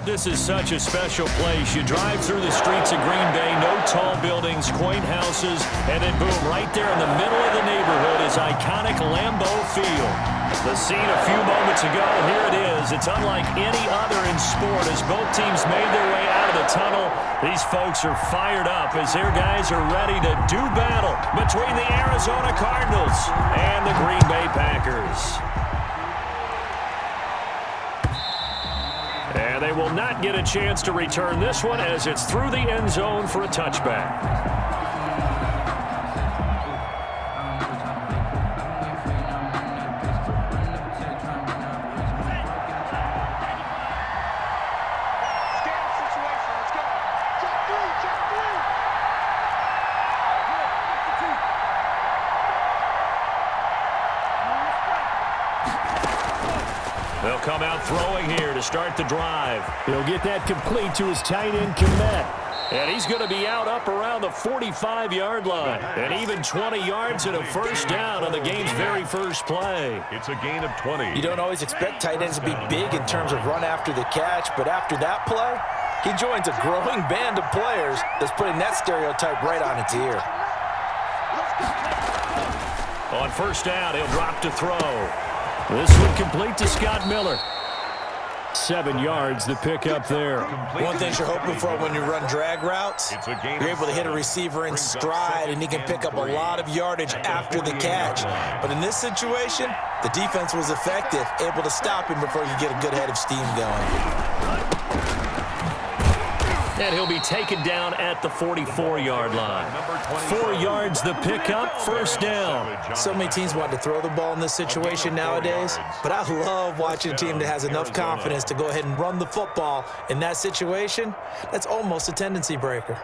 This is such a special place. You drive through the streets of Green Bay, no tall buildings, quaint houses, and then boom, right there in the middle of the neighborhood is iconic Lambeau Field. The scene a few moments ago, here it is. It's unlike any other in sport as both teams made their way out of the tunnel. These folks are fired up as their guys are ready to do battle between the Arizona Cardinals and the Green Bay Packers. And they will not get a chance to return this one as it's through the end zone for a touchback. They'll come out throwing here to start the drive. He'll get that complete to his tight end, Kmet. And he's going to be out up around the 45-yard line. And even 20 yards and a first down on the game's very first play. It's a gain of 20. You don't always expect tight ends to be big in terms of run after the catch, but after that play, he joins a growing band of players that's putting that stereotype right on its ear. On first down, he'll drop to throw. This one complete to Scott Miller. 7 yards, the pick up there. One thing you're hoping for when you run drag routes, you're able to hit a receiver in stride, and he can pick up a lot of yardage after the catch. But in this situation, the defense was effective, able to stop him before you get a good head of steam going. And he'll be taken down at the 44-yard line. 4 yards the pickup, first down. So many teams want to throw the ball in this situation nowadays, but I love watching a team that has enough confidence to go ahead and run the football. In that situation, that's almost a tendency breaker.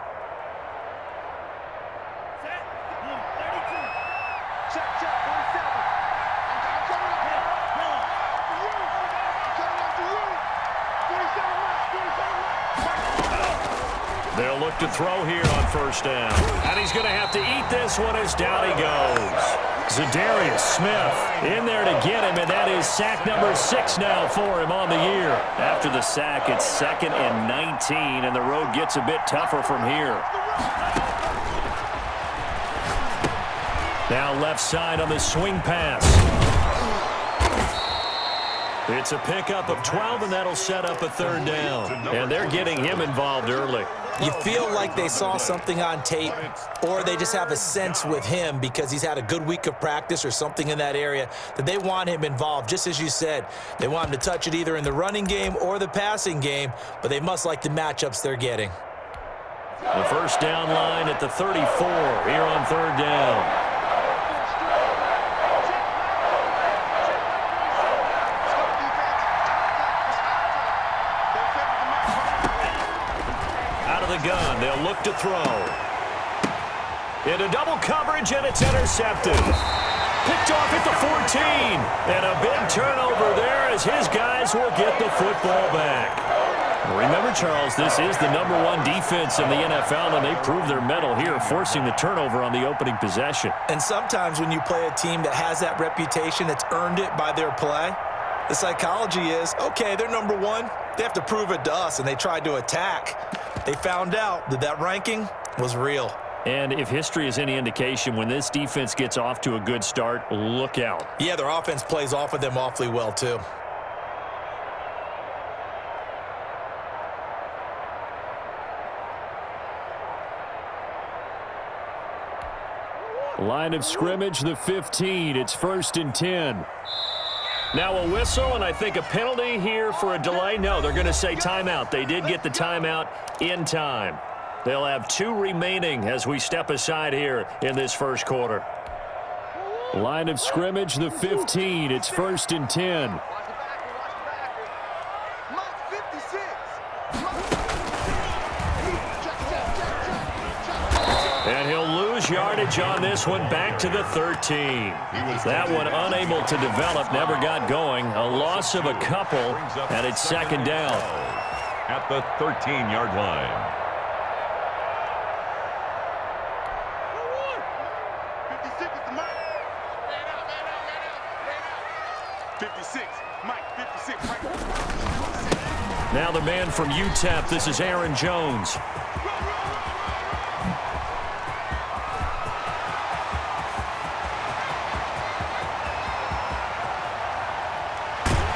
They'll look to throw here on first down. And he's going to have to eat this one as down he goes. Zadarius Smith in there to get him, and that is sack number 6 now for him on the year. After the sack, it's 2nd and 19, and the road gets a bit tougher from here. Now left side on the swing pass. It's a pickup of 12, and that'll set up a third down. And they're getting him involved early. You feel like they saw something on tape, or they just have a sense with him because he's had a good week of practice or something in that area that they want him involved. Just as you said, they want him to touch it either in the running game or the passing game, but they must like the matchups they're getting. The first down line at the 34 here on third down. Gun. They'll look to throw. Into double coverage, and it's intercepted. Picked off at the 14. And a big turnover there as his guys will get the football back. Remember, Charles, this is the #1 defense in the NFL, and they prove their mettle here, forcing the turnover on the opening possession. And sometimes when you play a team that has that reputation, that's earned it by their play, the psychology is, okay, they're #1. They have to prove it to us, and they tried to attack. They found out that that ranking was real. And if history is any indication, when this defense gets off to a good start, look out. Yeah, their offense plays off of them awfully well, too. Line of scrimmage, the 15. It's 1st and 10. Now a whistle, and I think a penalty here for a delay. No, they're going to say timeout. They did get the timeout in time. They'll have 2 remaining as we step aside here in this first quarter. Line of scrimmage, the 15. It's 1st and 10. And he'll lose yardage on this one, back to the 13. That one unable to develop, never got going. A loss of a couple, and it's 2nd down. At the 13-yard line. 56, Mike, 56, right. Now the man from UTEP, this is Aaron Jones.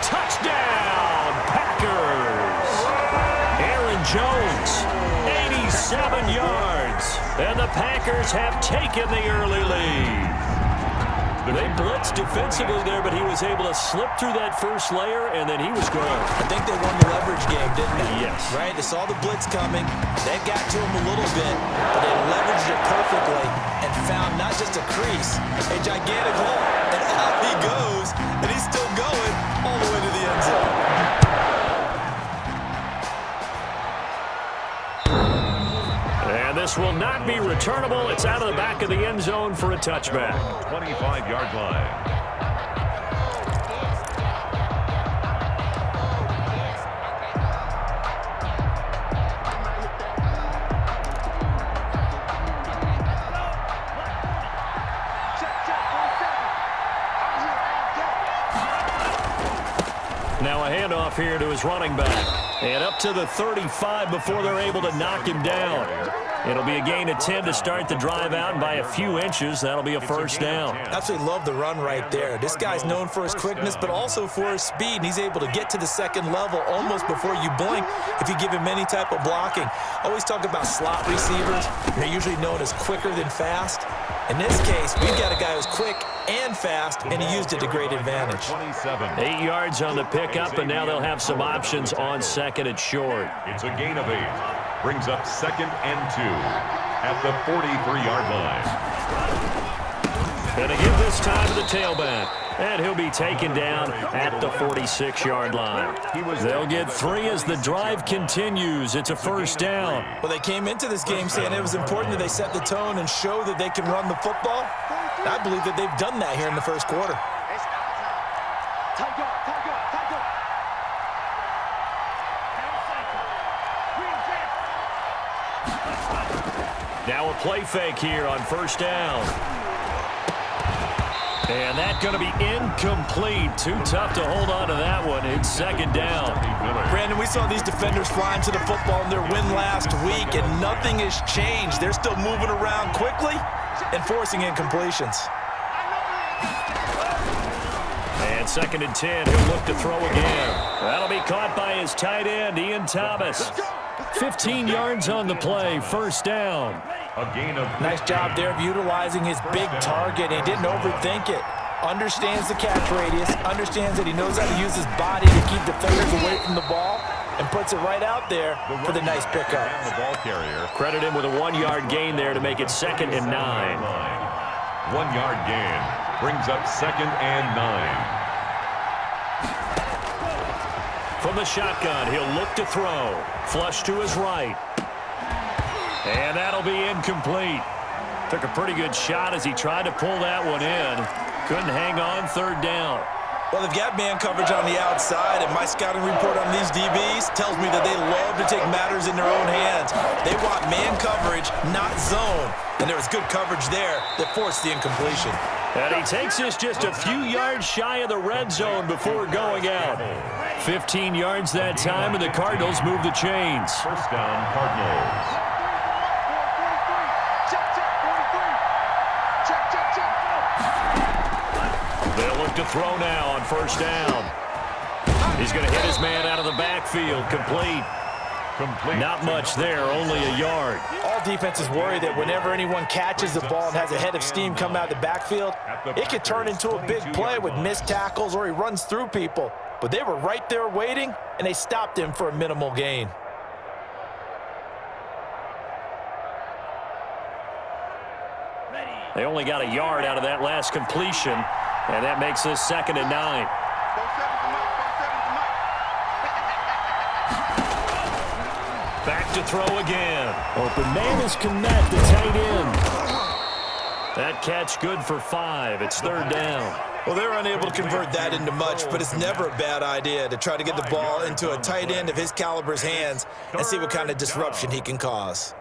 Touchdown, Packers! Aaron Jones, 87 yards. And the Packers have taken the early lead. They blitzed defensively there, but he was able to slip through that first layer, and then he was gone. I think they won the leverage game, didn't they? Yes. Right? They saw the blitz coming. That got to him a little bit, but they leveraged it perfectly and found not just a crease, a gigantic hole. And out he goes, and he's still going all the way to the end zone. And this will not be returnable. It's out of the back of the end zone for a touchback. 25-yard line. Now a handoff here to his running back. And up to the 35 before they're able to knock him down. It'll be a gain of 10 to start the drive out, and by a few inches, that'll be a first down. Absolutely love the run right there. This guy's known for his quickness, but also for his speed, and he's able to get to the second level almost before you blink if you give him any type of blocking. Always talk about slot receivers. They're usually known as quicker than fast. In this case, we've got a guy who's quick and fast, and he used it to great advantage. 8 yards on the pickup, and now they'll have some options on second and short. It's a gain of 8. Brings up 2nd and 2 at the 43-yard line. Going to give this time to the tailback. And he'll be taken down at the 46-yard line. They'll get 3 as the drive continues. It's a first down. Well, they came into this game saying it was important that they set the tone and show that they can run the football. I believe that they've done that here in the first quarter. Now a play fake here on first down. And that's going to be incomplete. Too tough to hold on to that one. It's second down. Brandon, we saw these defenders flying to the football in their win last week, and nothing has changed. They're still moving around quickly and forcing incompletions. And 2nd and 10. He'll look to throw again. That'll be caught by his tight end, Ian Thomas. 15 yards on the play. First down. A gain of nice job there of utilizing his big target. He didn't overthink it. Understands the catch radius. Understands that he knows how to use his body to keep defenders away from the ball, and puts it right out there for the nice pickup. The ball carrier. Credit him with a 1-yard gain there to make it 2nd and 9. 1-yard gain brings up 2nd and 9. From the shotgun, he'll look to throw. Flush to his right. And that'll be incomplete. Took a pretty good shot as he tried to pull that one in. Couldn't hang on. Third down. Well, they've got man coverage on the outside, and my scouting report on these DBs tells me that they love to take matters in their own hands. They want man coverage, not zone. And there was good coverage there that forced the incompletion. And he takes this just a few yards shy of the red zone before going out. 15 yards that time, and the Cardinals move the chains. First down, Cardinals. They'll look to throw now on first down. He's going to hit his man out of the backfield. Complete. Not much there, only a yard. All defenses worry that whenever anyone catches the ball and has a head of steam come out of the backfield, it could turn into a big play with missed tackles or he runs through people. But they were right there waiting, and they stopped him for a minimal gain. They only got a yard out of that last completion, and that makes this 2nd and 9. Back to throw again. Open man is Kmet, the tight end. That catch good for 5. It's third down. Well, they're unable to convert that into much, but it's never a bad idea to try to get the ball into a tight end of his caliber's hands and see what kind of disruption he can cause.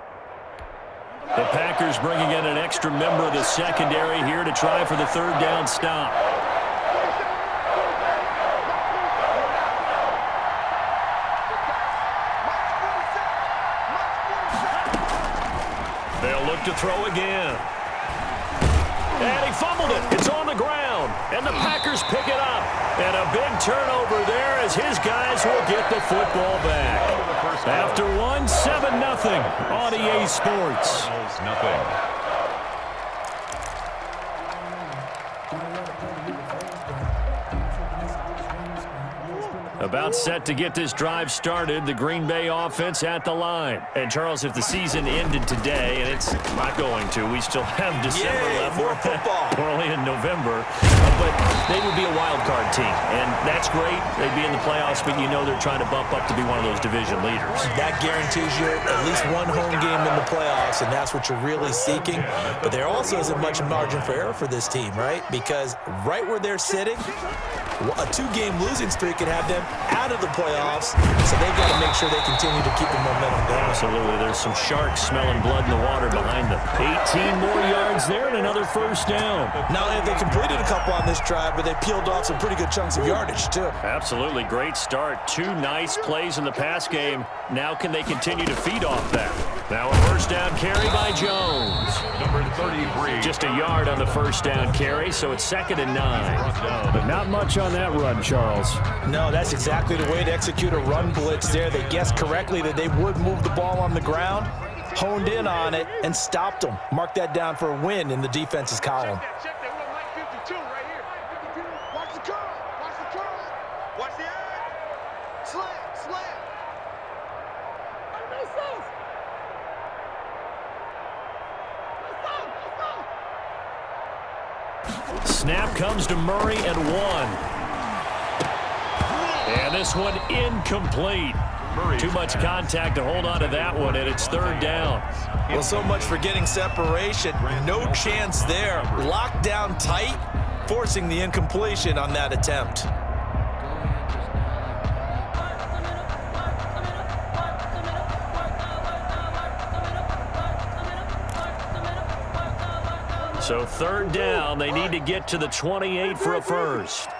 The Packers bringing in an extra member of the secondary here to try for the third down stop. They'll look to throw again. And he fumbled it. It's on the ground. And the Packers pick it up. And a big turnover there as his guys will get the football back. After one, 7-0 on EA Sports. Nothing. About set to get this drive started, the Green Bay offense at the line. And, Charles, if the season ended today, and it's not going to, we still have December left. More football. We're only in November. But they would be a wild card team, and that's great. They'd be in the playoffs, but you know they're trying to bump up to be one of those division leaders. That guarantees you at least one home game in the playoffs, and that's what you're really seeking. But there also isn't much margin for error for this team, right? Because right where they're sitting, a 2-game losing streak could have them out of the playoffs, so they've got to make sure they continue to keep the momentum going. Absolutely. There's some sharks smelling blood in the water behind them. 18 more yards there and another first down. Not only have they completed a couple on this drive, but they peeled off some pretty good chunks of yardage, too. Absolutely. Great start. 2 nice plays in the pass game. Now can they continue to feed off that? Now a first down carry by Jones. Number 33. Just a yard on the first down carry, so it's 2nd and 9. But not much on that run, Charles. No, that's exactly the way to execute a run blitz there. They guessed correctly that they would move the ball on the ground, honed in on it, and stopped them. Mark that down for a win in the defense's column. Check that. We're on Mike 52 right here. Watch the curl. Watch the curl. Watch the eye. Slam. Snap comes to Murray and 1. And this one incomplete. Too much contact to hold on to that one, and it's 3rd down. Well, so much for getting separation. No chance there. Locked down tight, forcing the incompletion on that attempt. So 3rd down, they need to get to the 28 for a first.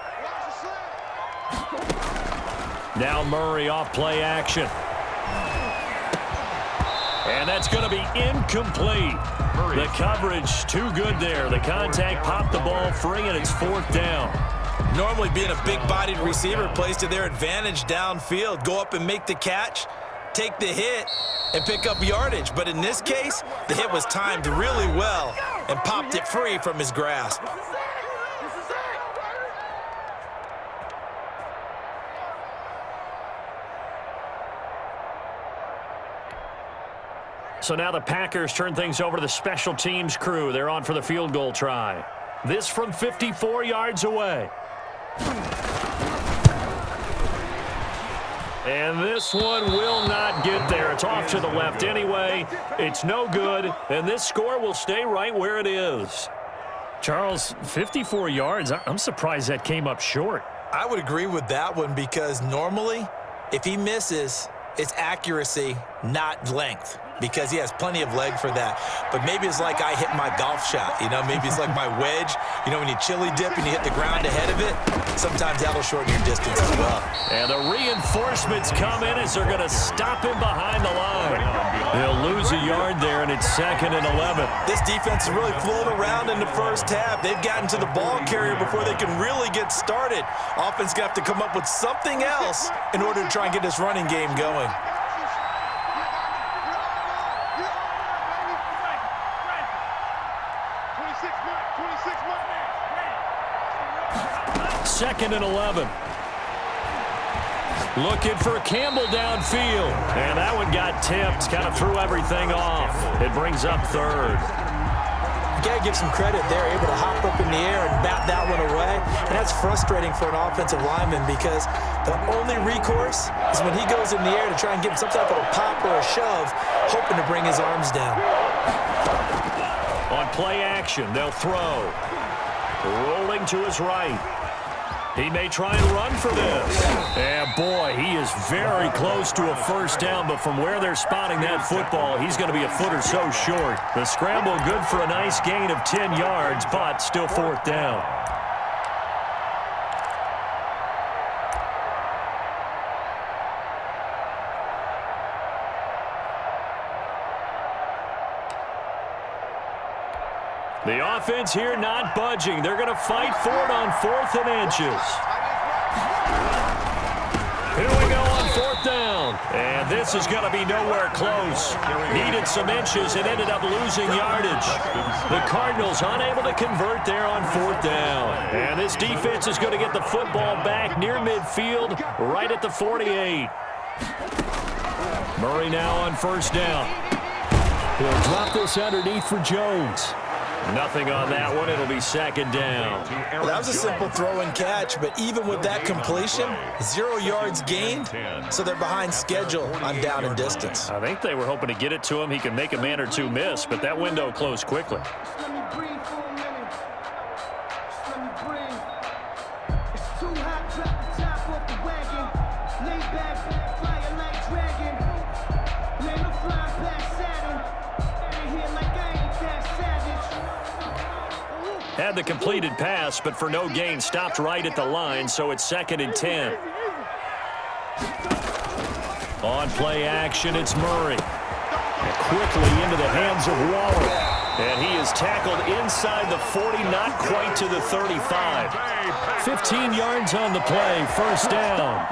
Now Murray off play action. And that's going to be incomplete. The coverage too good there. The contact popped the ball free, and it's 4th down. Normally being a big-bodied receiver plays to their advantage downfield. Go up and make the catch, take the hit, and pick up yardage. But in this case, the hit was timed really well and popped it free from his grasp. So now the Packers turn things over to the special teams crew. They're on for the field goal try. This from 54 yards away. And this one will not get there. It's off to the left anyway. It's no good, and this score will stay right where it is. Charles, 54 yards, I'm surprised that came up short. I would agree with that one because normally, if he misses, it's accuracy, not length, because he has plenty of leg for that. But maybe it's like I hit my golf shot, you know? Maybe it's like my wedge. You know, when you chili dip and you hit the ground ahead of it, sometimes that'll shorten your distance as well. And the reinforcements come in as they're going to stop him behind the line. They'll lose a yard there, and it's 2nd and 11. This defense is really flown around in the first half. They've gotten to the ball carrier before they can really get started. Offense going to have to come up with something else in order to try and get this running game going. Second and 11. Looking for Campbell downfield. And that one got tipped. Kind of threw everything off. It brings up 3rd. You got to give some credit. They're able to hop up in the air and bat that one away. And that's frustrating for an offensive lineman because the only recourse is when he goes in the air to try and give him some type of a pop or a shove, hoping to bring his arms down. On play action, they'll throw. Rolling to his right. He may try and run for this. And boy, he is very close to a first down, but from where they're spotting that football, he's going to be a foot or so short. The scramble good for a nice gain of 10 yards, but still 4th down. The offense here not budging. They're going to fight for it on 4th and inches. Here we go on 4th down. And this is going to be nowhere close. Needed some inches and ended up losing yardage. The Cardinals unable to convert there on 4th down. And this defense is going to get the football back near midfield, right at the 48. Murray now on 1st down. He'll drop this underneath for Jones. Nothing on that one. It'll be 2nd down. Well, that was a simple throw and catch, but even with that completion, 0 yards gained, so they're behind schedule on down and distance. I think they were hoping to get it to him. He can make a man or two miss, but that window closed quickly. Let me breathe for a minute. Let me breathe. It's too hot, drop the top off the wagon. Lay back, flying like dragon. Land a fly past Saturn. And here like I ain't that savage. Had the completed pass, but for no gain, stopped right at the line, so it's 2nd and 10. On play action, it's Murray. Quickly into the hands of Waller. And he is tackled inside the 40, not quite to the 35. 15 yards on the play, 1st down.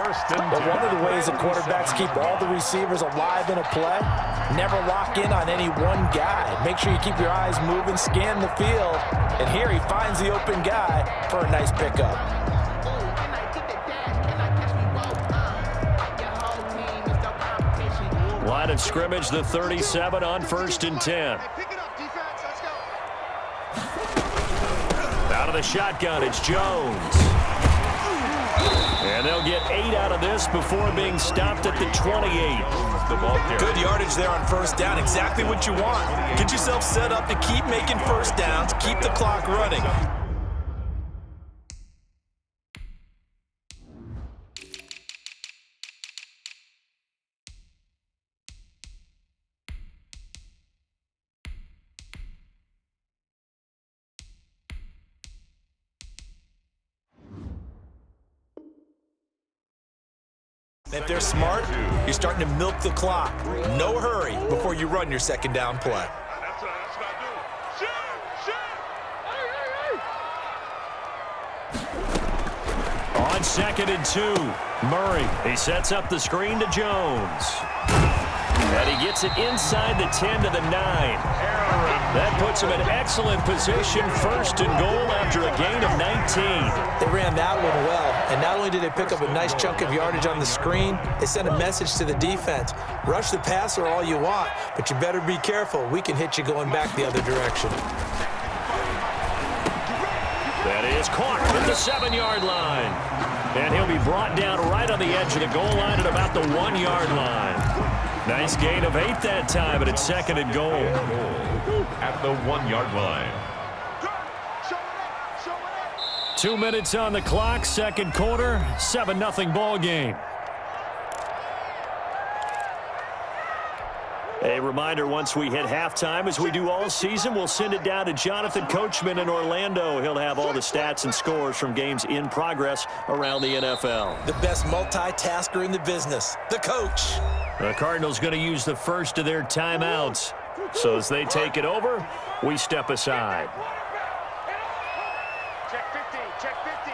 But one of the ways the quarterbacks keep all the receivers alive in a play, never lock in on any one guy. Make sure you keep your eyes moving, scan the field. And here he finds the open guy for a nice pickup. Line of scrimmage, the 37 on 1st and 10. Out of the shotgun, it's Jones. And they'll get 8 out of this before being stopped at the 28. Good yardage there on 1st down, exactly what you want. Get yourself set up to keep making 1st downs, keep the clock running. If they're smart, you're starting to milk the clock. No hurry before you run your 2nd down play. That's what I do. Shoot! On 2nd and 2, Murray. He sets up the screen to Jones. And he gets it inside the 10 to the 9. That puts him in excellent position, 1st and goal after a gain of 19. They ran that one well, and not only did they pick up a nice chunk of yardage on the screen, they sent a message to the defense. Rush the passer all you want, but you better be careful. We can hit you going back the other direction. That is caught at the 7-yard line. And he'll be brought down right on the edge of the goal line at about the 1-yard line. Nice gain of 8 that time, but it's 2nd and goal. At the 1-yard line. 2 minutes on the clock, 2nd quarter, 7-0 ball game. A reminder, once we hit halftime, as we do all season, we'll send it down to Jonathan Coachman in Orlando. He'll have all the stats and scores from games in progress around the NFL. The best multitasker in the business, the coach. The Cardinals going to use the first of their timeouts. So as they take it over, we step aside. Check 50, check 50.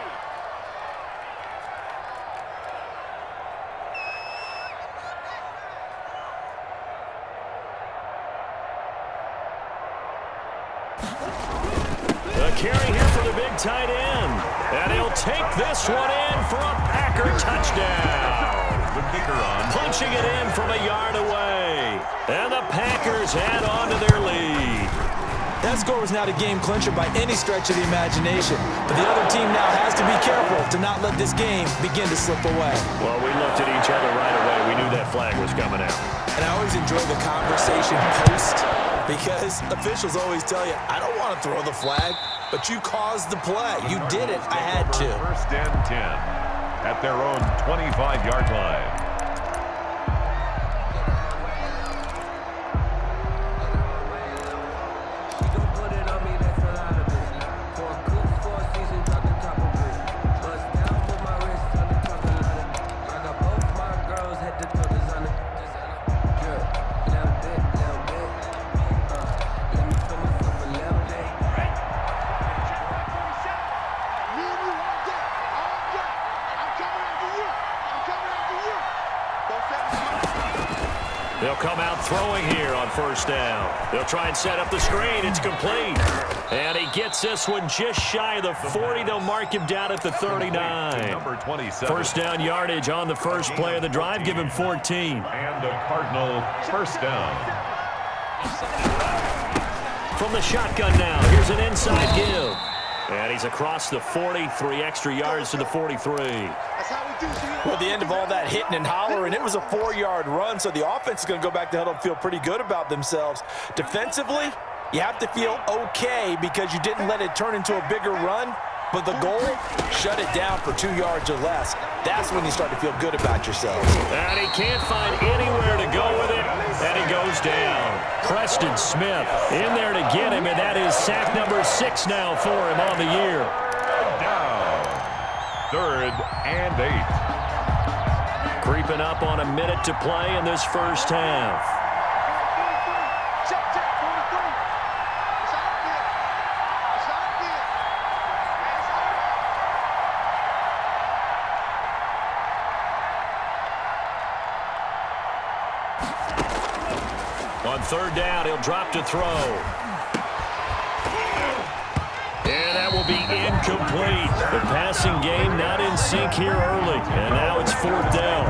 The carry here for the big tight end. And he'll take this one in for a Packer touchdown. The kicker on. Punching it in from a yard away. And the Packers add on to their lead. That score was not a game clincher by any stretch of the imagination, but the other team now has to be careful to not let this game begin to slip away. Well, we looked at each other right away. We knew that flag was coming out. And I always enjoy the conversation post, because officials always tell you, I don't want to throw the flag, but you caused the play. You did it. I had to. 1st and 10 at their own 25-yard line. They'll come out throwing here on first down. They'll try and set up the screen. It's complete. And he gets this one just shy of the 40. They'll mark him down at the 39. Number 27. First down yardage on the first play of the drive. Give him 14. And the Cardinal first down. From the shotgun now, here's an inside give. And he's across the 43 extra yards to the 43. Well, at the end of all that hitting and hollering, it was a 4-yard run, so the offense is going to go back to huddle and feel pretty good about themselves. Defensively, you have to feel okay because you didn't let it turn into a bigger run, but the goal, shut it down for 2 yards or less. That's when you start to feel good about yourself. And he can't find anywhere to go with it, and he goes down. Preston Smith in there to get him, and that is sack number 6 now for him on the year. Down. 3rd and 8. Creeping up on a minute to play in this first half. Check, 43. It's out there. It's out there. It's out there. On 3rd down, he'll drop to throw. And that will be incomplete. The passing game not in sync here early. And now it's 4th down.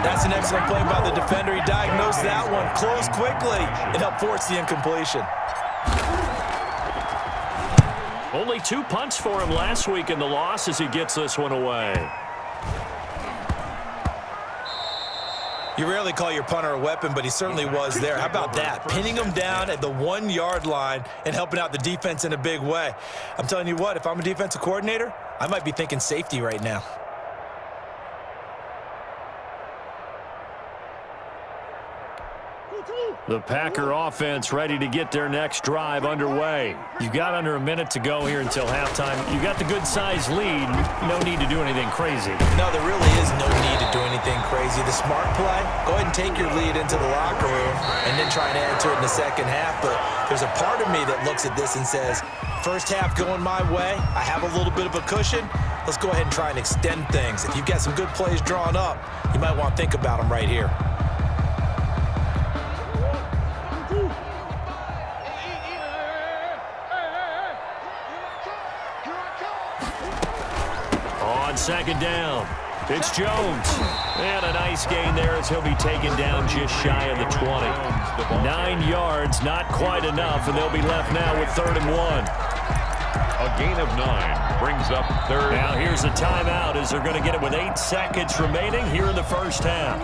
That's an excellent play by the defender. He diagnosed that one, closed quickly, and helped force the incompletion. Only 2 punts for him last week in the loss as he gets this one away. You rarely call your punter a weapon, but he certainly was there. How about that? Pinning him down at the 1-yard line and helping out the defense in a big way. I'm telling you what, if I'm a defensive coordinator, I might be thinking safety right now. The Packer offense ready to get their next drive underway. You've got under a minute to go here until halftime. You got the good-sized lead. No need to do anything crazy. No, there really is no need to do anything crazy. The smart play, go ahead and take your lead into the locker room and then try and add to it in the second half. But there's a part of me that looks at this and says, first half going my way, I have a little bit of a cushion. Let's go ahead and try and extend things. If you've got some good plays drawn up, you might want to think about them right here. On 2nd down, it's Jones. And a nice gain there as he'll be taken down just shy of the 20. 9 yards, not quite enough, and they'll be left now with 3rd and 1. A gain of 9 brings up 3rd. Now here's a timeout as they're going to get it with 8 seconds remaining here in the first half.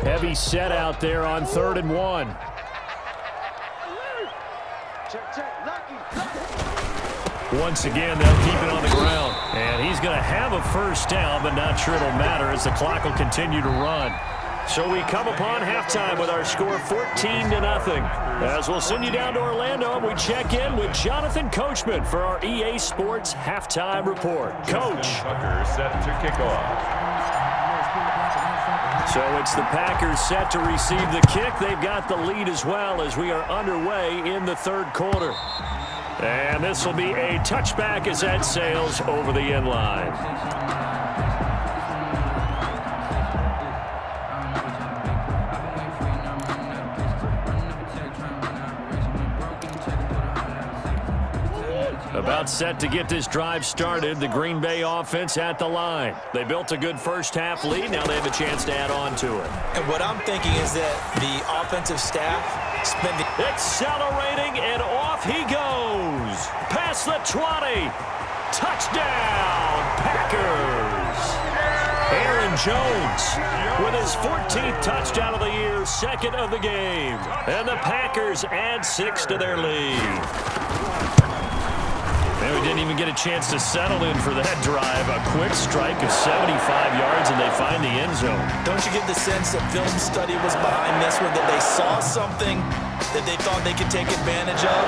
Heavy set out there on 3rd and 1. Once again, they'll keep it on the ground. And he's going to have a first down, but not sure it'll matter as the clock will continue to run. So we come upon halftime with our score 14-0. As we'll send you down to Orlando, and we check in with Jonathan Coachman for our EA Sports Halftime Report. Coach. Tucker set to kick off. So it's the Packers set to receive the kick. They've got the lead as well as we are underway in the 3rd quarter. And this will be a touchback as that sails over the end line. About set to get this drive started. The Green Bay offense at the line. They built a good first half lead. Now they have a chance to add on to it. And what I'm thinking is that the offensive staff spending... Accelerating, and off he goes. Past the 20. Touchdown, Packers. Aaron Jones with his 14th touchdown of the year, 2nd of the game. And the Packers add 6 to their lead. And we didn't even get a chance to settle in for that drive. A quick strike of 75 yards, and they find the end zone. Don't you get the sense that film study was behind this one, that they saw something that they thought they could take advantage of?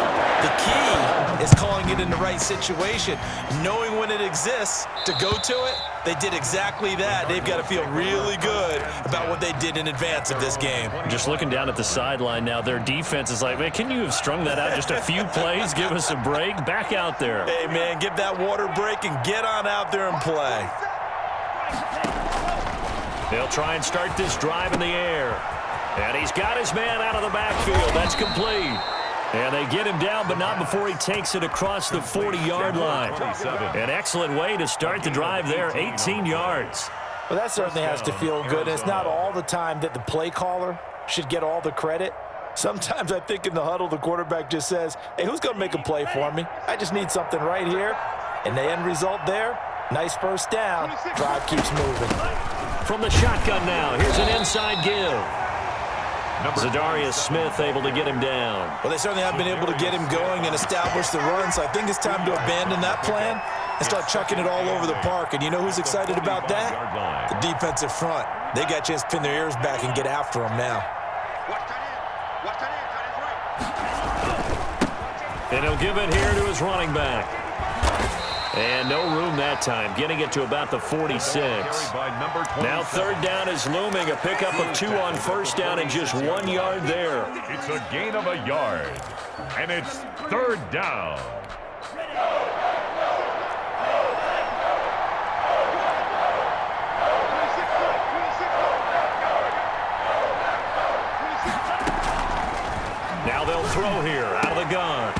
The key is is calling it in the right situation. Knowing when it exists to go to it, they did exactly that. They've got to feel really good about what they did in advance of this game. Just looking down at the sideline now, their defense is like, man, can you have strung that out just a few plays? Give us a break. Back out there. Hey, man, give that water break and get on out there and play. They'll try and start this drive in the air. And he's got his man out of the backfield. That's complete. And they get him down, but not before he takes it across the 40-yard line. An excellent way to start the drive there, 18 yards. Well, that certainly has to feel good. And it's not all the time that the play caller should get all the credit. Sometimes I think in the huddle, the quarterback just says, hey, who's going to make a play for me? I just need something right here. And the end result there, nice first down. Drive keeps moving. From the shotgun now, here's an inside give. Zadarius Smith able to get him down. Well, they certainly have been able to get him going and establish the run, so I think it's time to abandon that plan and start chucking it all over the park. And you know who's excited about that? The defensive front. They got a chance to pin their ears back and get after him now. And he'll give it here to his running back. And no room that time, getting it to about the 46. Now third down is looming, a pickup of 2 on first down and just 1 yard there. It's a gain of a yard, and it's third down. Now they'll throw here out of the gun.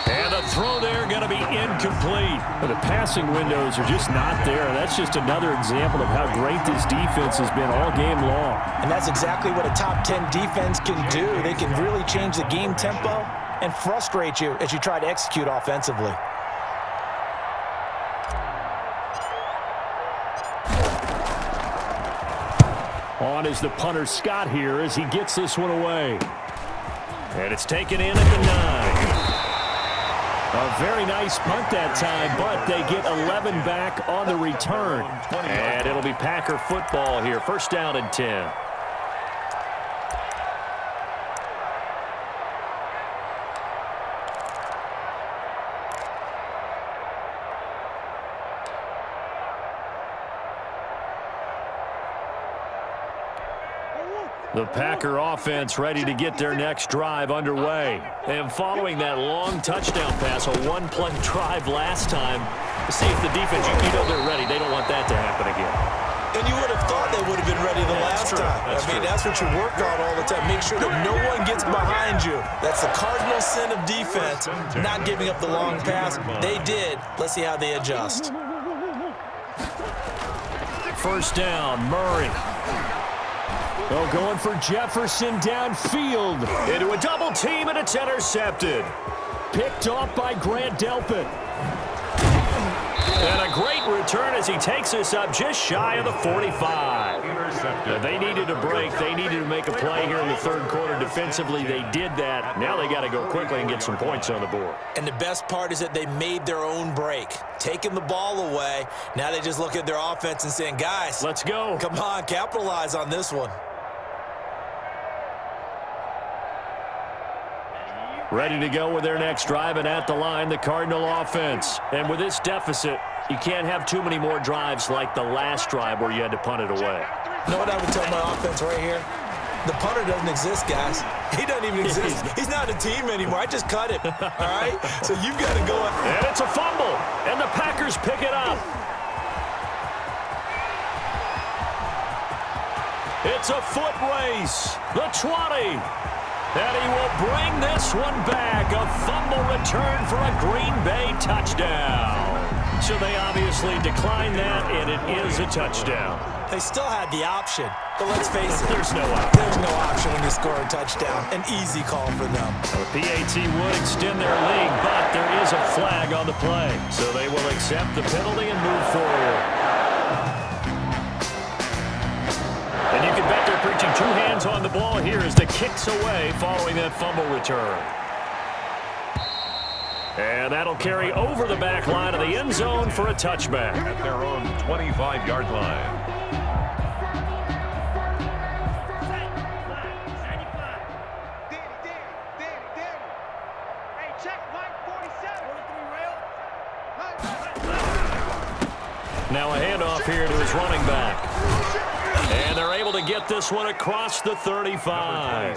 And the throw there going to be incomplete. The passing windows are just not there. That's just another example of how great this defense has been all game long. And that's exactly what a top 10 defense can do. They can really change the game tempo and frustrate you as you try to execute offensively. On is the punter Scott here as he gets this one away. And it's taken in at the 9. A very nice punt that time, but they get 11 back on the return. And it'll be Packer football here. First down and 10. The Packer offense ready to get their next drive underway. And following that long touchdown pass, a one-play drive last time, to see if the defense, you know they're ready. They don't want that to happen again. And you would have thought they would have been ready the last time. That's what you work on all the time. Make sure that no one gets behind you. That's the cardinal sin of defense, not giving up the long pass. They did. Let's see how they adjust. First down, Murray. Oh, going for Jefferson downfield. Into a double team, and it's intercepted. Picked off by Grant Delpit. And a great return as he takes us up just shy of the 45. They needed a break. They needed to make a play here in the third quarter defensively. They did that. Now they got to go quickly and get some points on the board. And the best part is that they made their own break. Taking the ball away. Now they just look at their offense and saying, guys, let's go. Come on, capitalize on this one. Ready to go with their next drive, and at the line, the Cardinal offense. And with this deficit, you can't have too many more drives like the last drive where you had to punt it away. You know what I would tell my offense right here? The punter doesn't exist, guys. He doesn't even exist. He's not a team anymore. I just cut him, all right? So you've got to go. And it's a fumble, and the Packers pick it up. It's a foot race. The 20. And he will bring this one back. A fumble return for a Green Bay touchdown. So they obviously declined that, and it is a touchdown. They still had the option, but let's face it. There's no option. There's no option when you score a touchdown. An easy call for them. The PAT would extend their lead, but there is a flag on the play. So they will accept the penalty and move forward. And you can bet they're preaching 2 hands on the ball here as the kick's away following that fumble return. And that'll carry over the back line of the end zone for a touchback. At their own 25-yard line. Danny. Hey, check Mike 47. Now a handoff here to his running back. And they're able to get this one across the 35.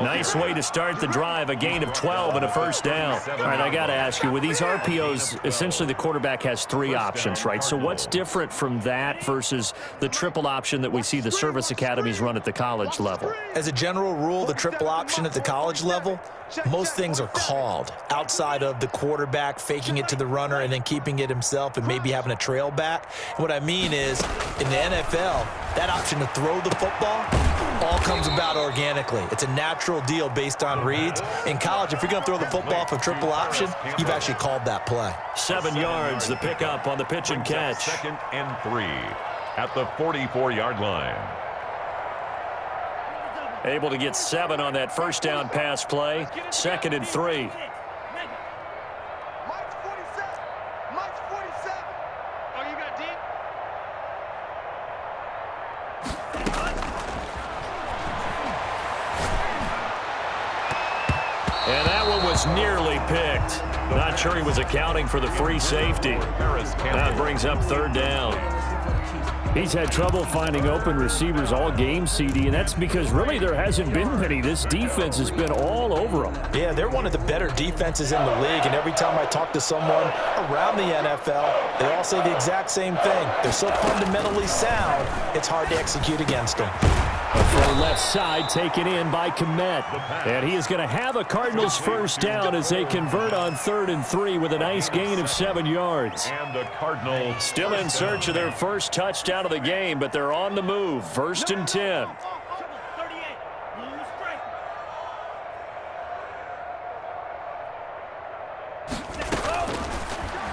Nice way to start the drive, a gain of 12 and a first down. All right, I got to ask you, with these RPOs, essentially the quarterback has 3 options, right? So what's different from that versus the triple option that we see the service academies run at the college level? As a general rule, the triple option at the college level, most things are called outside of the quarterback faking it to the runner and then keeping it himself and maybe having a trail back. What I mean is, in the NFL, that option to throw the football all comes about organically. It's a natural deal based on reads. In college, if you're going to throw the football for triple option, you've actually called that play. 7 yards, the pickup on the pitch and catch. 2nd and 3 at the 44-yard line. Able to get 7 on that first down pass play. 2nd and 3. Mike's 47. Mike's 47. Oh, you got deep? And that one was nearly picked. Not sure he was accounting for the free safety. That brings up 3rd down. He's had trouble finding open receivers all game, CD, and that's because really there hasn't been many. This defense has been all over them. Yeah, they're one of the better defenses in the league, and every time I talk to someone around the NFL, they all say the exact same thing. They're so fundamentally sound, it's hard to execute against them. From left side, taken in by Kmet. And he is going to have a Cardinals first down as they convert on 3rd and 3 with a nice gain of 7 yards. And the Cardinals Still in search of their first touchdown of the game, but they're on the move. 1st and 10.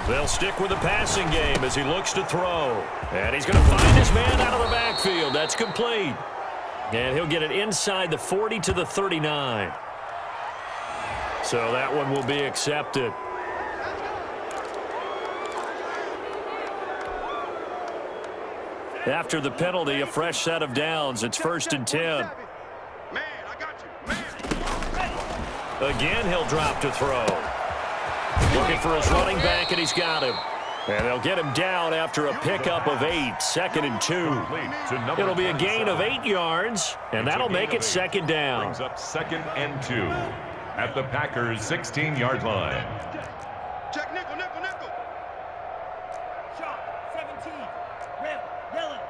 They'll stick with the passing game as he looks to throw. And he's going to find his man out of the backfield. That's complete. And he'll get it inside the 40 to the 39. So that one will be accepted. After the penalty, a fresh set of downs. It's 1st and 10. Man, I got you. Man. Again, he'll drop to throw. Looking for his running back, and he's got him. And they'll get him down after a pickup of 8, 2nd and 2. It'll be a gain of 8 yards, and that'll make it 2nd down. Brings up 2nd and 2 at the Packers' 16-yard line. Check nickel, nickel, nickel. Sharp, 17. Red, yellow.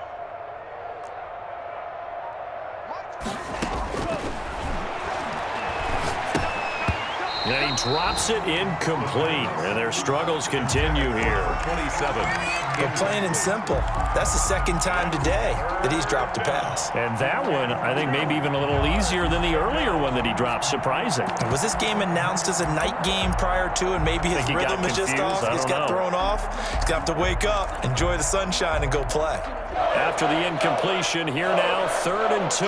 And he drops it incomplete. And their struggles continue here. 27. But plain and simple, that's the 2nd time today that he's dropped a pass. And that one, I think, maybe even a little easier than the earlier one that he dropped. Surprising. Was this game announced as a night game prior to, and maybe his Think he rhythm got is just confused? off? I He's don't got know. thrown off. He's going to have to wake up, enjoy the sunshine, and go play. After the incompletion, here now, 3rd and 2.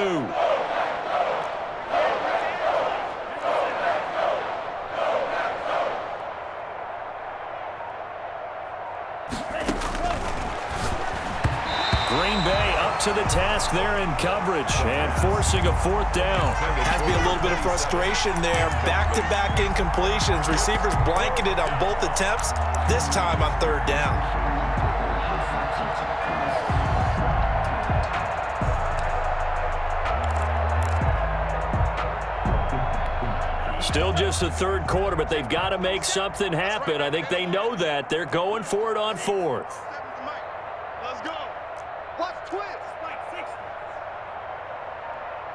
Green Bay up to the task there in coverage and forcing a 4th down. Has to be a little bit of frustration there. Back-to-back incompletions. Receivers blanketed on both attempts, this time on 3rd down. Still just the 3rd quarter, but they've got to make something happen. I think they know that. They're going for it on 4th. Let's go. Watch twist. Spike 60.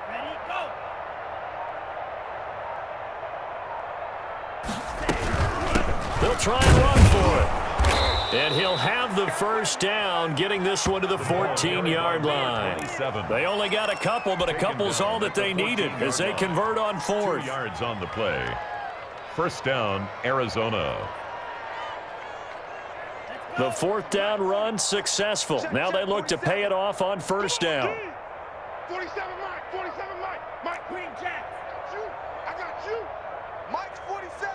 Ready, go. They'll try and run for it. And he'll have the first down, getting this one to the 14-yard line. 27. They only got a couple, but a couple's all that they needed as they convert on 2 4th. yards on the play. First down, Arizona. The 4th down run successful. Now they look to pay it off on 1st down. 47 Mike, 47 Mike. Mike Green Jack. you. I got you. Mike's 47.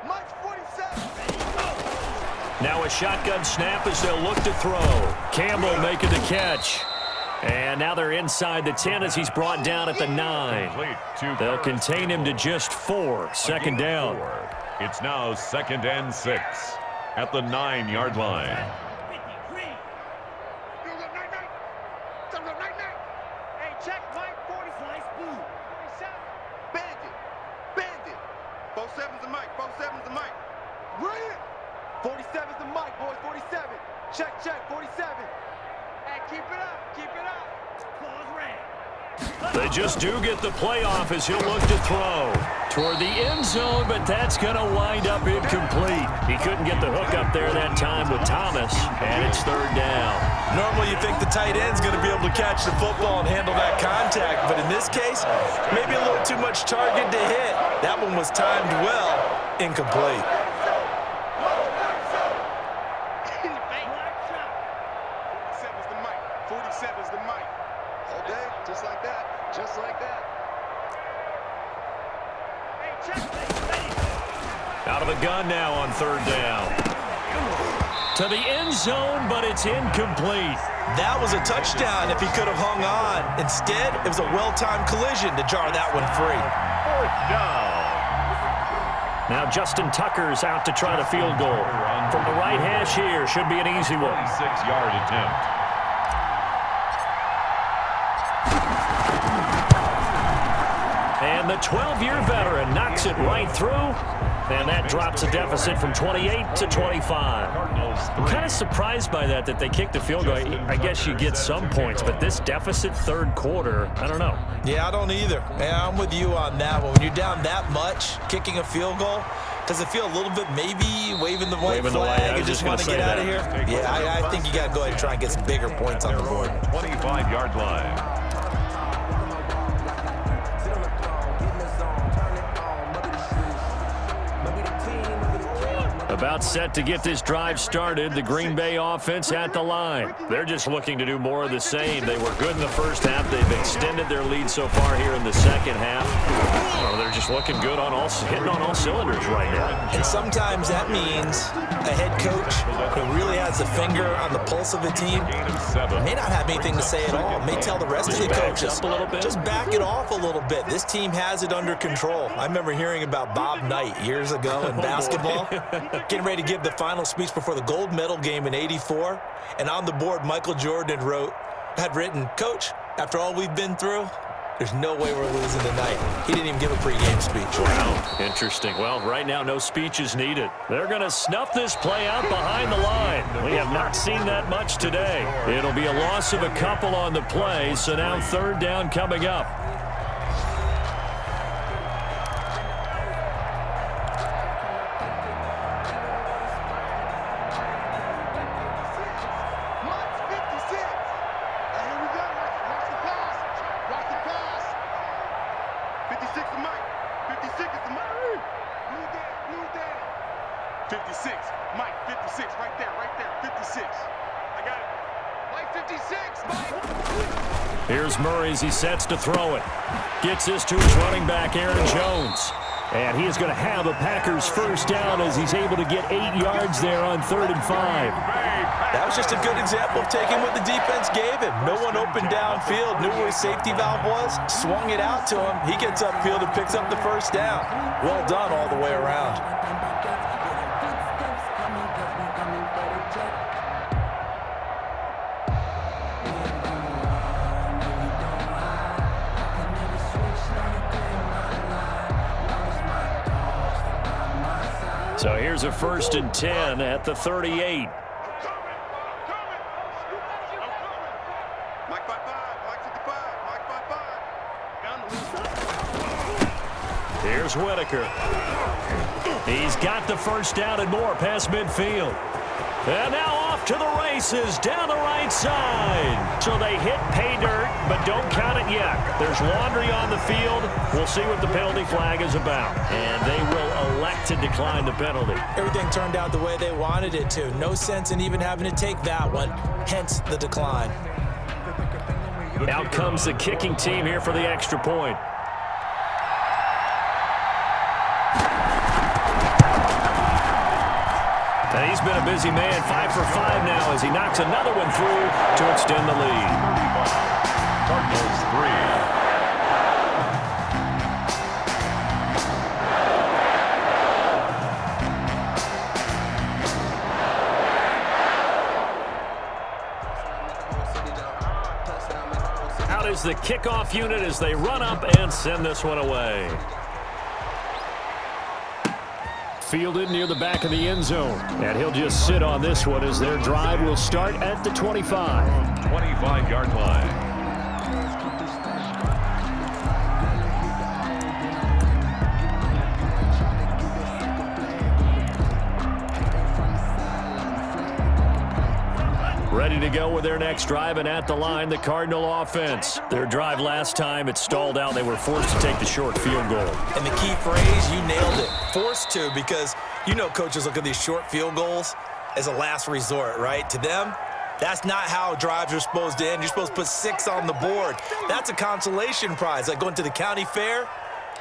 Mike's 47. Now a shotgun snap as they'll look to throw. Campbell making the catch. And now they're inside the 10 as he's brought down at the 9. Complete to They'll Burris. contain him to just 4. 2nd down. 4. It's now 2nd and 6 at the 9-yard line. 53. 47's the mic, boys. 47. Check, 47. Hey, keep it up. Claws red. They just do get the playoff as he'll look to throw toward the end zone, but that's going to wind up incomplete. He couldn't get the hook up there that time with Thomas, and it's third down. Normally you think the tight end's going to be able to catch the football and handle that contact, but in this case, maybe a little too much target to hit. That one was timed well, incomplete. 47's the mic. 47's the mic. All day, just like that. Just like that. Hey, check. Out of the gun now on third down. To the end zone, but it's incomplete. That was a touchdown if he could have hung on. Instead, it was a well-timed collision to jar that one free. Fourth down. Now Justin Tucker's out to try the field goal. From the right hash here, should be an easy one. 26-yard attempt. And the 12-year veteran knocks it right through. And that drops a deficit from 28 to 25. I'm kind of surprised by that they kicked the field goal. I guess you get some points, but this deficit third quarter, I don't know. Yeah, I don't either. Yeah, I'm with you on that one. When you're down that much, kicking a field goal, does it feel a little bit maybe waving the white flag and just want to get out of here? Yeah, I think you got to go ahead and try and get some bigger points on the board. 25-yard line. About set to get this drive started, the Green Bay offense at the line. They're just looking to do more of the same. They were good in the first half. They've extended their lead so far here in the second half. Oh, they're just looking good hitting on all cylinders right now. And sometimes that means a head coach who really has a finger on the pulse of the team may not have anything to say at all. May tell the rest of the coaches, just back it off a little bit. This team has it under control. I remember hearing about Bob Knight years ago in basketball. Getting ready to give the final speech before the gold medal game in '84. And on the board, Michael Jordan had written, "Coach, after all we've been through, there's no way we're losing tonight." He didn't even give a pregame speech. Wow, interesting. Well, right now, no speech is needed. They're going to snuff this play out behind the line. We have not seen that much today. It'll be a loss of a couple on the play, so now third down coming up. Here's Murray as he sets to throw it. Gets this to his running back, Aaron Jones. And he is going to have a Packers first down as he's able to get 8 yards there on 3rd and 5. That was just a good example of taking what the defense gave him. No one opened downfield, knew where his safety valve was, swung it out to him. He gets upfield and picks up the first down. Well done all the way around. So here's a 1st and 10 at the 38. Here's Whitaker. He's got the first down and more past midfield. And now off to the races down the right side. So they hit pay dirt, but don't count it yet. There's laundry on the field. We'll see what the penalty flag is about. And they will elect to decline the penalty. Everything turned out the way they wanted it to. No sense in even having to take that one, hence the decline. Out comes the kicking team here for the extra point. And he's been a busy man, 5 for 5 now as he knocks another one through to extend the lead. Cardinals 3. Out is the kickoff unit as they run up and send this one away. fielded near the back of the end zone. And he'll just sit on this one as their drive will start at the 25. 25-yard line. Ready to go with their next drive, and at the line, the Cardinal offense. Their drive last time, it stalled out. They were forced to take the short field goal. And the key phrase, you nailed it. Forced to, because you know coaches look at these short field goals as a last resort, right? To them, that's not how drives are supposed to end. You're supposed to put 6 on the board. That's a consolation prize. Like going to the county fair,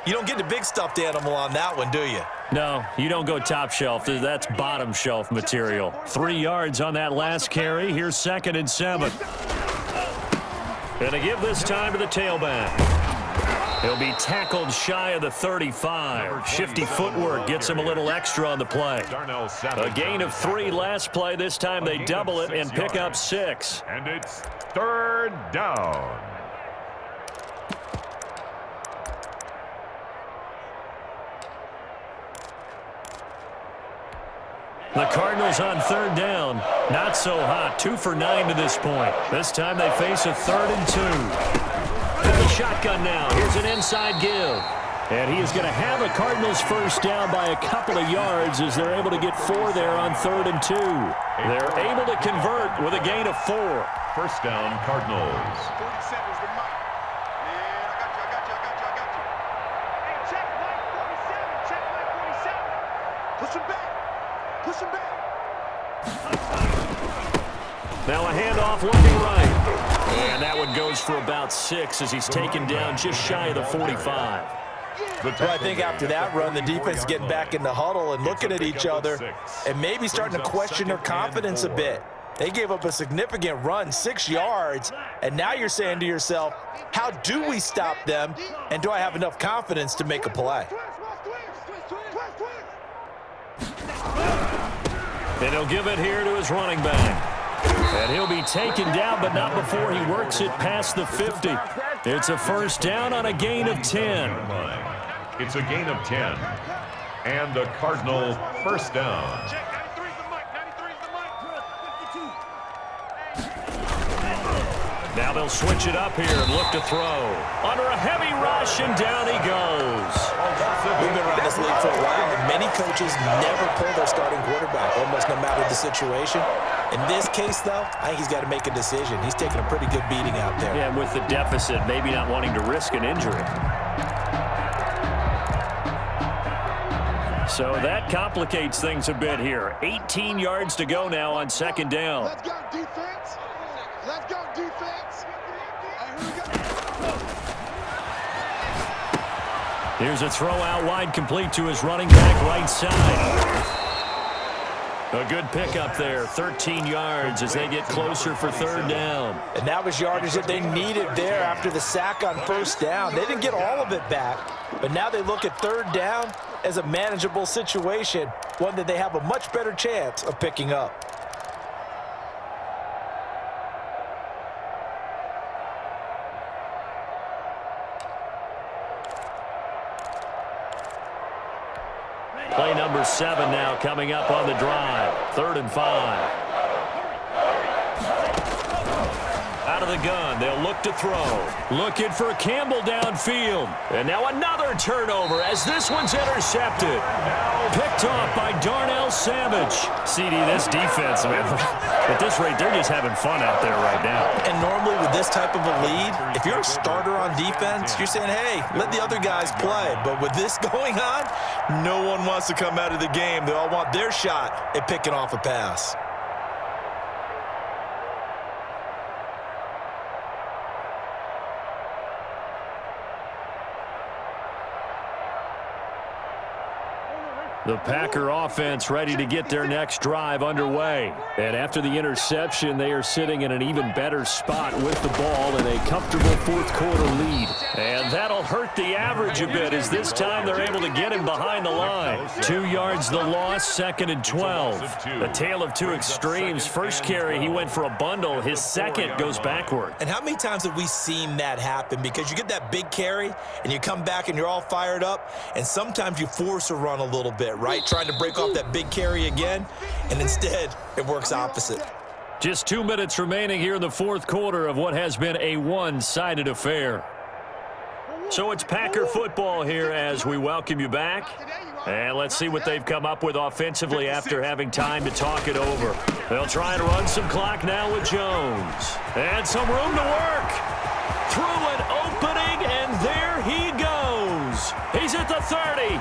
you don't get the big stuffed animal on that one, do you? No, you don't go top shelf. That's bottom shelf material. 3 yards on that last carry. Here's 2nd and 7. And to give this time to the tailback. He'll be tackled shy of the 35. Shifty footwork gets him a little extra on the play. A gain of 3 last play. This time they double it and pick up 6. And it's 3rd down. The Cardinals on 3rd down. Not so hot. 2 for 9 to this point. This time they face a 3rd and 2. In the shotgun now. Here's an inside give. And he is going to have a Cardinals first down by a couple of yards as they're able to get 4 there on 3rd and 2. They're able to convert with a gain of 4. First down, Cardinals. 47 is the mic. Yeah, I got you. Hey, check mic 47. Check mic 47. Push him back. Push him back. Now a handoff looking right. And that one goes for about 6 as he's taken down just shy of the 45. Well, I think after that run, the defense is getting back in the huddle and looking at each other and maybe starting to question their confidence a bit. They gave up a significant run, 6 yards, and now you're saying to yourself, how do we stop them, and do I have enough confidence to make a play? And he'll give it here to his running back. And he'll be taken down, but not before he works it past the 50. It's a first down on a gain of 10. It's a gain of 10. And a Cardinal first down. Check 93's the mic. 93's the mic. 52. Now they'll switch it up here and look to throw. Under a heavy rush, and down he goes. We've been around this league for a while, and many coaches never pull their starting quarterback, almost no matter the situation. In this case, though, I think he's got to make a decision. He's taking a pretty good beating out there. Yeah, with the deficit, maybe not wanting to risk an injury. So that complicates things a bit here. 18 yards to go now on 2nd down. Let's go, defense. Let's go, defense. Hey, here we go. Here's a throw out wide, complete to his running back right side. A good pickup there, 13 yards as they get closer for 3rd down. And that was yardage that they needed there after the sack on first down. They didn't get all of it back, but now they look at 3rd down as a manageable situation, one that they have a much better chance of picking up. Play number 7 now coming up on the drive. 3rd and 5. Out of the gun, they'll look to throw. Looking for Campbell downfield. And now another turnover as this one's intercepted. Picked off by Darnell Savage. CD, this defense, man, at this rate, they're just having fun out there right now. And normally with this type of a lead, if you're a starter on defense, you're saying, hey, let the other guys play. But with this going on, no one wants to come out of the game. They all want their shot at picking off a pass. The Packer offense ready to get their next drive underway. And after the interception, they are sitting in an even better spot with the ball in a comfortable 4th quarter lead. And that'll hurt the average a bit as this time they're able to get him behind the line. 2 yards the loss, 2nd and 12. A tale of two extremes. First carry, he went for a bundle. His second goes backward. And how many times have we seen that happen? Because you get that big carry, and you come back and you're all fired up, and sometimes you force a run a little bit, right? Trying to break off that big carry again, and instead it works opposite. Just 2 minutes remaining here in the fourth quarter of what has been a one-sided affair. So it's Packer football here as we welcome you back. And let's see what they've come up with offensively after having time to talk it over. They'll try and run some clock now with Jones. And some room to work. Through an opening, and there he goes. He's at the 30,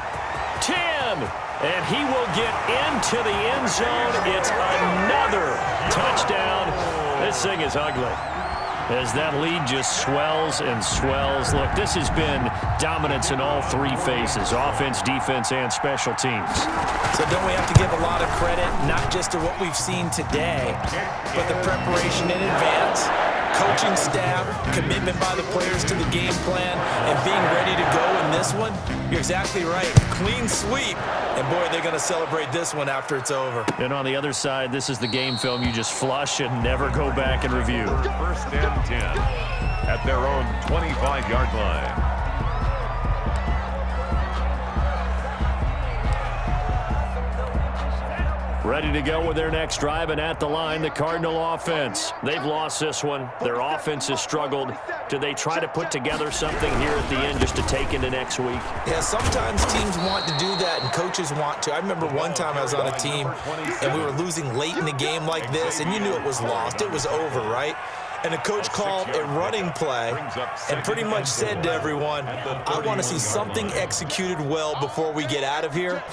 10, and he will get into the end zone. It's another touchdown. This thing is ugly, as that lead just swells and swells. Look, this has been dominance in all three phases, offense, defense, and special teams. So don't we have to give a lot of credit, not just to what we've seen today, but the preparation in advance, coaching staff, commitment by the players to the game plan, and being ready to go in this one? You're exactly right. Clean sweep. And, boy, they're going to celebrate this one after it's over. And on the other side, this is the game film you just flush and never go back and review. First and 10 at their own 25-yard line. Ready to go with their next drive, and at the line, the Cardinal offense. They've lost this one. Their offense has struggled. Do they try to put together something here at the end just to take into next week? Yeah, sometimes teams want to do that, and coaches want to. I remember one time I was on a team, and we were losing late in a game like this, and you knew it was lost. It was over, right? And the coach called a running play and pretty much said to everyone, I want to see something executed well before we get out of here.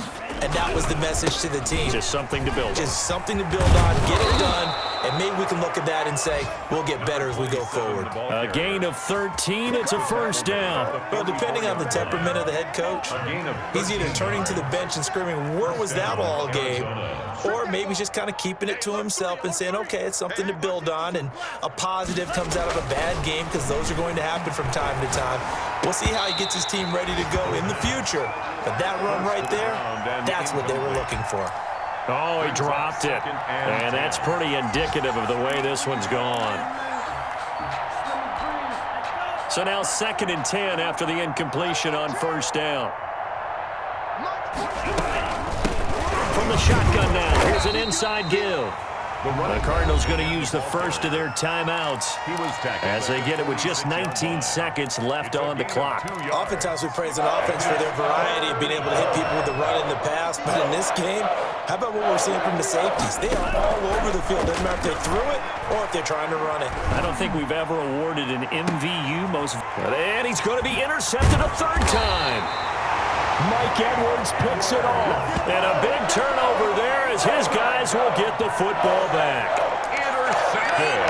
And that was the message to the team. Just something to build on. Just something to build on, get it done, and maybe we can look at that and say, we'll get better as we go forward. A gain of 13, it's a first down. Well, depending on the temperament of the head coach, he's either turning to the bench and screaming, where was that all game? Or maybe he's just kind of keeping it to himself and saying, okay, it's something to build on, and a positive comes out of a bad game, because those are going to happen from time to time. We'll see how he gets his team ready to go in the future. But that run right there, that's what they were looking for. Oh, he dropped it. And that's pretty indicative of the way this one's gone. So now 2nd and 10 after the incompletion on first down. From the shotgun now, here's an inside give. The Cardinals going to use the first of their timeouts as they get it with just 19 seconds left on the clock. Oftentimes we praise an offense for their variety of being able to hit people with the run in the pass, but in this game, how about what we're seeing from the safeties? They are all over the field. Doesn't matter if they threw it or if they're trying to run it. I don't think we've ever awarded an MVU most. And he's going to be intercepted a third time. Mike Edwards picks it off. And a big turnover there as his guys will get the football back. Intercepted.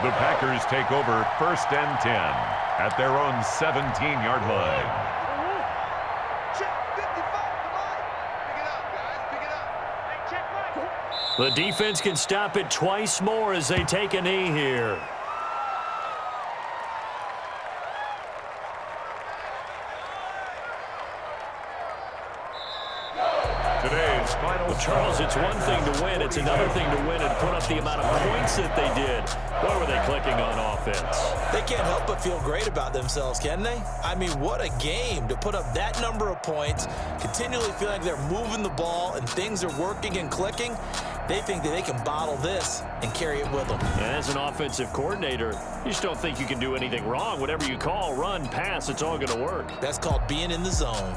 The Packers take over 1st and 10 at their own 17-yard line. Check 55, come on. Pick it up, guys, pick it up. Hey, check Mike. The defense can stop it twice more as they take a knee here. Today's final Charles, it's one thing to win. It's another thing to win and put up the amount of points that they did. What were they clicking on offense? They can't help but feel great about themselves, can they? I mean, what a game to put up that number of points, continually feeling like they're moving the ball and things are working and clicking. They think that they can bottle this and carry it with them. And as an offensive coordinator, you just don't think you can do anything wrong. Whatever you call, run, pass, it's all going to work. That's called being in the zone.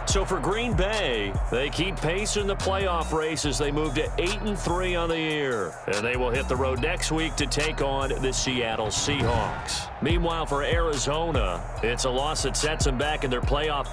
So for Green Bay, they keep pace in the playoff race as they move to 8-3 on the year. And they will hit the road next week to take on the Seattle Seahawks. Meanwhile, for Arizona, it's a loss that sets them back in their playoff